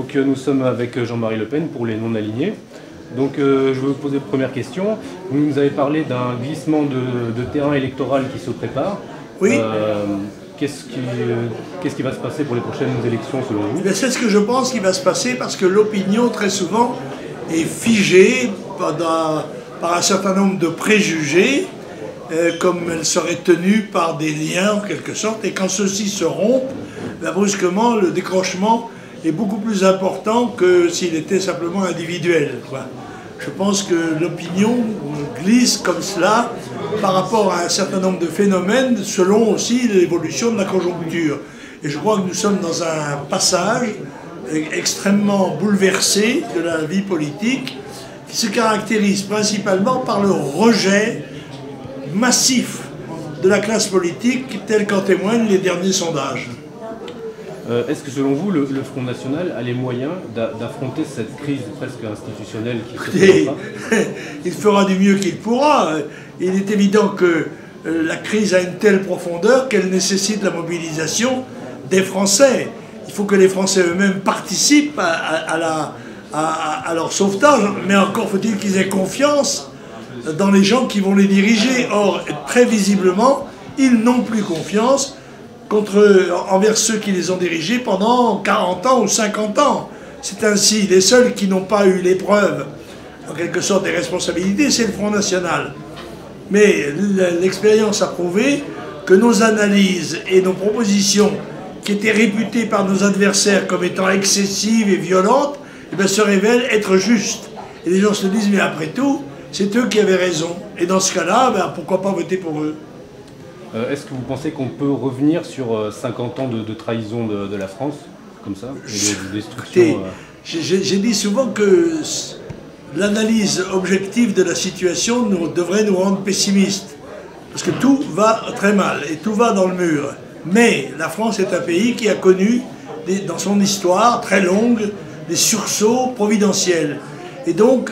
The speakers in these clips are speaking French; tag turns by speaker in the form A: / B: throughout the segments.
A: Donc nous sommes avec Jean-Marie Le Pen pour les non-alignés. Donc je vais vous poser la première question. Vous nous avez parlé d'un glissement de terrain électoral qui se prépare.
B: Oui.
A: Qu'est-ce qui va se passer pour les prochaines élections selon vous?
B: C'est ce que je pense qui va se passer parce que l'opinion très souvent est figée par un certain nombre de préjugés, comme elle serait tenue par des liens en quelque sorte, et quand ceux-ci se rompent, là, brusquement le décrochement est beaucoup plus important que s'il était simplement individuel, quoi. Je pense que l'opinion glisse comme cela par rapport à un certain nombre de phénomènes selon aussi l'évolution de la conjoncture. Et je crois que nous sommes dans un passage extrêmement bouleversé de la vie politique qui se caractérise principalement par le rejet massif de la classe politique tel qu'en témoignent les derniers sondages.
A: Est-ce que selon vous, le Front National a les moyens d'affronter cette crise presque institutionnelle qui se présente?
B: Il fera du mieux qu'il pourra. Il est évident que la crise a une telle profondeur qu'elle nécessite la mobilisation des Français. Il faut que les Français eux-mêmes participent à leur sauvetage, mais encore faut-il qu'ils aient confiance dans les gens qui vont les diriger. Or, très visiblement, ils n'ont plus confiance envers ceux qui les ont dirigés pendant 40 ans ou 50 ans. C'est ainsi, les seuls qui n'ont pas eu l'épreuve, en quelque sorte, des responsabilités, c'est le Front National. Mais l'expérience a prouvé que nos analyses et nos propositions, qui étaient réputées par nos adversaires comme étant excessives et violentes, eh bien, se révèlent être justes. Et les gens se disent, mais après tout, c'est eux qui avaient raison. Et dans ce cas-là, ben, pourquoi pas voter pour eux?
A: Est-ce que vous pensez qu'on peut revenir sur 50 ans de trahison de la France, comme ça, et de destruction?
B: Écoutez, j'ai dit souvent que l'analyse objective de la situation devrait nous rendre pessimistes. Parce que tout va très mal et tout va dans le mur. Mais la France est un pays qui a connu, dans son histoire très longue, des sursauts providentiels. Et donc,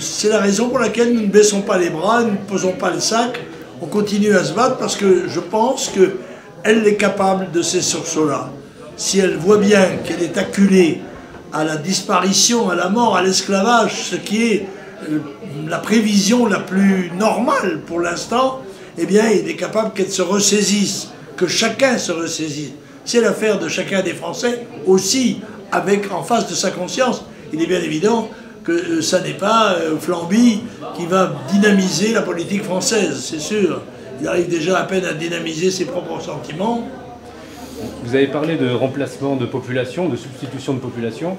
B: c'est la raison pour laquelle nous ne baissons pas les bras, nous ne posons pas le sac, on continue à se battre parce que je pense qu'elle est capable de ces sursauts-là. Si elle voit bien qu'elle est acculée à la disparition, à la mort, à l'esclavage, ce qui est la prévision la plus normale pour l'instant, eh bien, il est capable qu'elle se ressaisisse, que chacun se ressaisisse. C'est l'affaire de chacun des Français, aussi, avec en face de sa conscience. Il est bien évident que ça n'est pas Flamby qui va dynamiser la politique française, c'est sûr. Il arrive déjà à peine à dynamiser ses propres sentiments.
A: Vous avez parlé de remplacement de population, de substitution de population.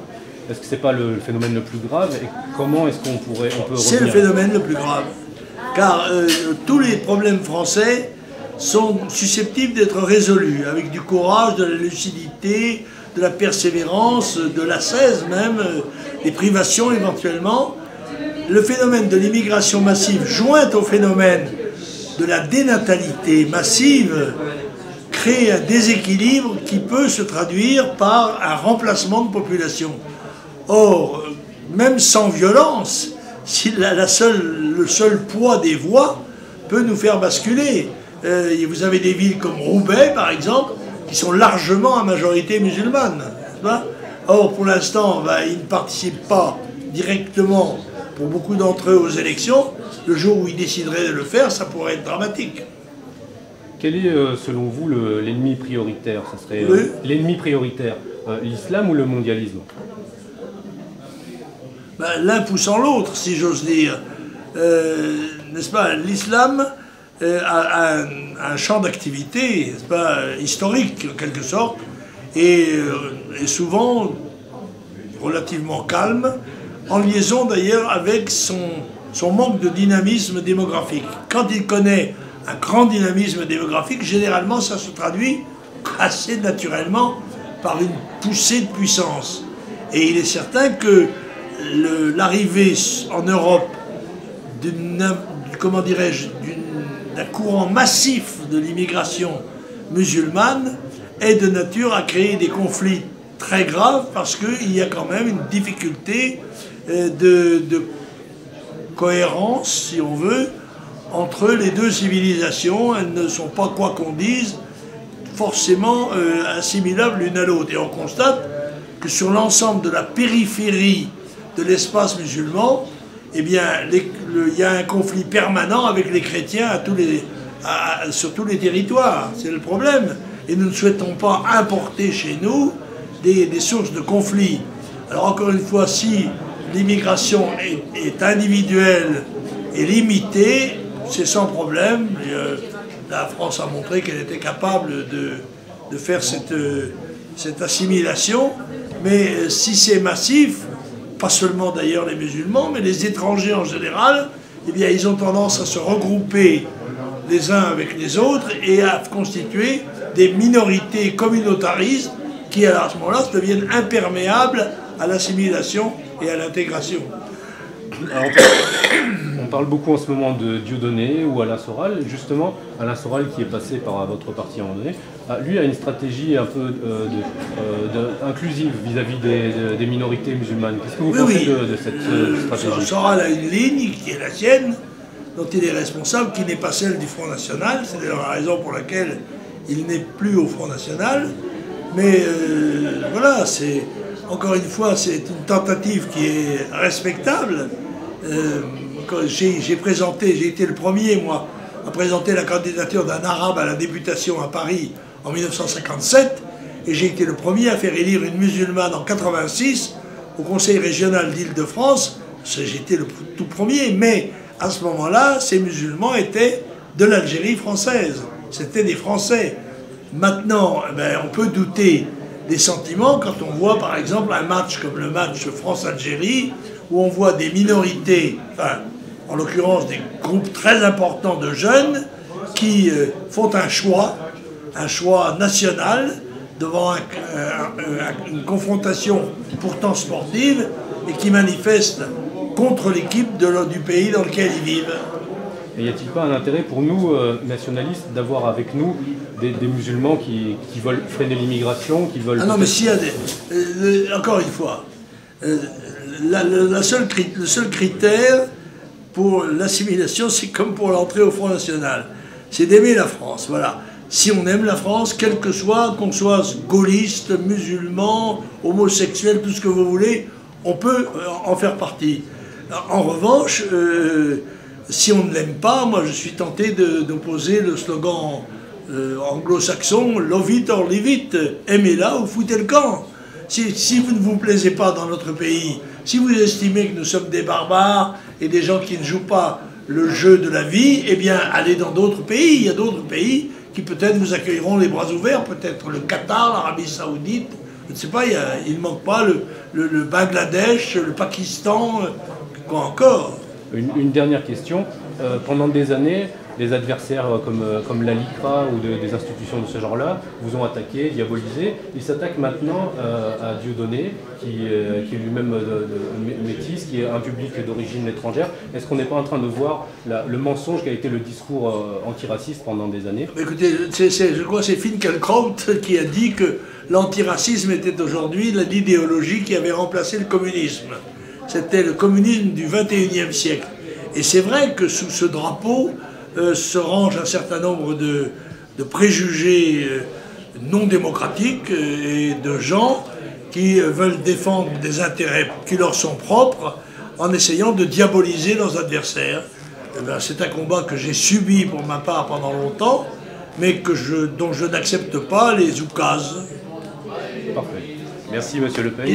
A: Est-ce que ce n'est pas le phénomène le plus grave? Et comment est-ce qu'on peut revenir?
B: C'est le phénomène le plus grave. Car tous les problèmes français sont susceptibles d'être résolus avec du courage, de la lucidité, de la persévérance, de l'ascèse même, des privations éventuellement. Le phénomène de l'immigration massive, joint au phénomène de la dénatalité massive, crée un déséquilibre qui peut se traduire par un remplacement de population. Or, même sans violence, si le seul poids des voix peut nous faire basculer. Vous avez des villes comme Roubaix, par exemple, qui sont largement à majorité musulmane. Or, pour l'instant, ils ne participent pas directement, pour beaucoup d'entre eux, aux élections. Le jour où ils décideraient de le faire, ça pourrait être dramatique.
A: Quel est, selon vous, l'ennemi prioritaire? Ça serait l'ennemi prioritaire, l'islam ou le mondialisme?
B: L'un poussant l'autre, si j'ose dire. N'est-ce pas? L'islam a un champ d'activité, n'est-ce pas, historique, en quelque sorte, et souvent relativement calme, en liaison d'ailleurs avec son manque de dynamisme démographique. Quand il connaît un grand dynamisme démographique, généralement ça se traduit assez naturellement par une poussée de puissance. Et il est certain que l'arrivée en Europe comment dirais-je, d'un courant massif de l'immigration musulmane est de nature à créer des conflits très graves parce qu'il y a quand même une difficulté de cohérence, si on veut, entre les deux civilisations. Elles ne sont pas, quoi qu'on dise, forcément assimilables l'une à l'autre. Et on constate que sur l'ensemble de la périphérie de l'espace musulman, eh bien, il y a un conflit permanent avec les chrétiens sur tous les territoires. C'est le problème. Et nous ne souhaitons pas importer chez nous des sources de conflit. Alors encore une fois, si l'immigration est individuelle et limitée, c'est sans problème. La France a montré qu'elle était capable de faire cette assimilation. Mais si c'est massif, pas seulement d'ailleurs les musulmans, mais les étrangers en général, eh bien ils ont tendance à se regrouper les uns avec les autres et à constituer des minorités communautaristes qui à ce moment-là deviennent imperméables à l'assimilation et à l'intégration.
A: On parle beaucoup en ce moment de Dieudonné ou Alain Soral. Justement, Alain Soral, qui est passé par votre parti à un moment donné, lui a une stratégie un peu inclusive vis-à-vis des minorités musulmanes. Qu'est-ce que vous pensez de cette stratégie?
B: Soral a une ligne qui est la sienne, dont il est responsable, qui n'est pas celle du Front National. C'est d'ailleurs la raison pour laquelle il n'est plus au Front National. Mais voilà, encore une fois, c'est une tentative qui est respectable. J'ai été le premier, moi, à présenter la candidature d'un arabe à la députation à Paris en 1957, et j'ai été le premier à faire élire une musulmane en 86 au Conseil régional d'Île-de-France. J'étais le tout premier, mais à ce moment-là, ces musulmans étaient de l'Algérie française. C'était des Français. Maintenant, on peut douter des sentiments quand on voit par exemple un match comme le match France-Algérie, où on voit des minorités, enfin, en l'occurrence des groupes très importants de jeunes, qui font un choix national, devant une confrontation pourtant sportive, et qui manifestent contre l'équipe du pays dans lequel ils vivent.
A: Et y a-t-il pas un intérêt pour nous, nationalistes, d'avoir avec nous des musulmans qui veulent freiner l'immigration, qui veulent...
B: Ah non, mais s'il y a encore une fois, le seul critère pour l'assimilation, c'est comme pour l'entrée au Front National, c'est d'aimer la France, voilà. Si on aime la France, quel que soit, qu'on soit gaulliste, musulman, homosexuel, tout ce que vous voulez, on peut en faire partie. En revanche, si on ne l'aime pas, moi je suis tenté d'opposer le slogan anglo-saxon « Love it or leave it », aimez-la ou foutez le camp. Si vous ne vous plaisez pas dans notre pays, si vous estimez que nous sommes des barbares et des gens qui ne jouent pas le jeu de la vie, eh bien allez dans d'autres pays. Il y a d'autres pays qui peut-être vous accueilleront les bras ouverts, peut-être le Qatar, l'Arabie Saoudite, je ne sais pas, il ne manque pas le Bangladesh, le Pakistan, quoi encore.
A: Une dernière question. Pendant des années, des adversaires comme la LICRA ou des institutions de ce genre-là vous ont attaqué, diabolisé. Ils s'attaquent maintenant à Dieudonné, qui est lui-même métis, qui est un public d'origine étrangère. Est-ce qu'on n'est pas en train de voir le mensonge qui a été le discours antiraciste pendant des années?
B: Écoutez, je crois que c'est Finkielkraut qui a dit que l'antiracisme était aujourd'hui l'idéologie qui avait remplacé le communisme. C'était le communisme du XXIe siècle. Et c'est vrai que sous ce drapeau se rangent un certain nombre de préjugés non démocratiques et de gens qui veulent défendre des intérêts qui leur sont propres en essayant de diaboliser leurs adversaires. C'est un combat que j'ai subi pour ma part pendant longtemps, mais dont je n'accepte pas les oukases.
A: Parfait. Merci, Monsieur Le Pen.